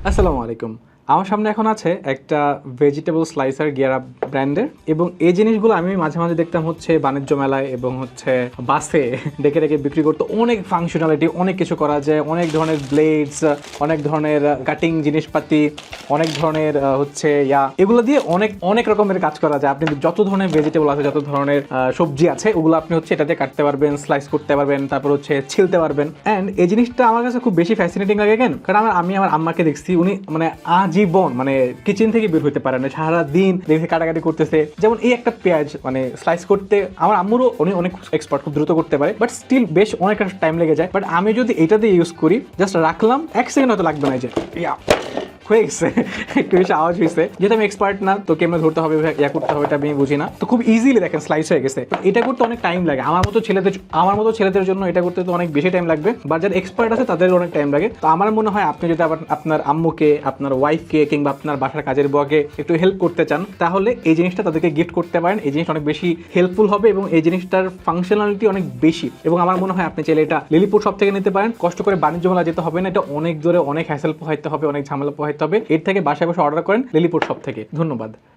আসসালামু আলাইকুম। আমার সামনে এখন আছে একটা ভেজিটেবল স্লাইসার গিয়ারা ব্র্যান্ডের, এবং এই জিনিসগুলো আমি মাঝে মাঝে দেখতাম হচ্ছে বাণিজ্য মেলায় এবং হচ্ছে বাসে ডেকে ডেকে বিক্রি করতে। অনেক ফাংশনালিটি, অনেক কিছু করা যায়, অনেক ধরনের ব্লেডস, অনেক ধরনের কাটিং জিনিসপাতি, অনেক ধরনের হচ্ছে এগুলো দিয়ে অনেক অনেক রকমের কাজ করা যায়। আপনি যত ধরনের ভেজিটেবল আছে, যত ধরনের সবজি আছে, ওগুলো আপনি হচ্ছে এটাতে কাটতে পারবেন, স্লাইস করতে পারবেন, তারপর হচ্ছে ছিলতে পারবেন। অ্যান্ড এই জিনিসটা আমার কাছে খুব বেশি ফ্যাসিনেটিং লাগে কেন, কারণ আমি আমার আম্মাকে দেখছি, উনি মানে আজীবন মানে কিচেন থেকে বের হইতে পারে না, সারা দিন দেখে কাটাকাটি করতেছে। যেমন এই একটা পেঁয়াজ মানে স্লাইস করতে আমার আম্মুরও উনি অনেক এক্সপার্ট, খুব দ্রুত করতে পারে, বাট স্টিল বেশ অনেক টাইম লেগে যায়। বাট আমি যদি এটা দিয়ে ইউজ করি, জাস্ট রাখলাম, 1 সেকেন্ড হয়তো লাগবে না, যে হয়ে গেছে। একটু বেশি আওয়াজ হয়েছে, যেহেতু আমি এক্সপার্ট না, তো কেমন ধরতে হবে করতে হবে এটা আমি বুঝি না, তো খুব ইজিলি দেখেন স্লাইস হয়ে গেছে। এটা করতে অনেক টাইম লাগে, আমার মতো ছেলেদের জন্য এটা করতে তো অনেক বেশি টাইম লাগবে, বা যারা এক্সপার্ট আছে তাদের অনেক টাইম লাগে। তো আমার মনে হয় আপনি যদি আবার আপনার আম্মুকে, আপনার ওয়াইফকে কিংবা আপনার বাসার কাজের বুয়াকে একটু হেল্প করতে চান, তাহলে এই জিনিসটা তাদেরকে গিফট করতে পারেন। এই জিনিসটা অনেক বেশি হেল্পফুল হবে এবং এই জিনিসটার ফাংশনালিটি অনেক বেশি। এবং আমার মনে হয় আপনি চাইলে এটা লিলিপুর শপ থেকে নিতে পারেন, কষ্ট করে বাণিজ্য মেলা যেতে হবে না, এটা অনেক দূরে, অনেক হ্যাসেল পোহাইতে হবে, অনেক ঝামেলা পোহাইতে হবে। এর থেকে বাসায় বসে অর্ডার করেন লিলিপুর শপ থেকে। ধন্যবাদ।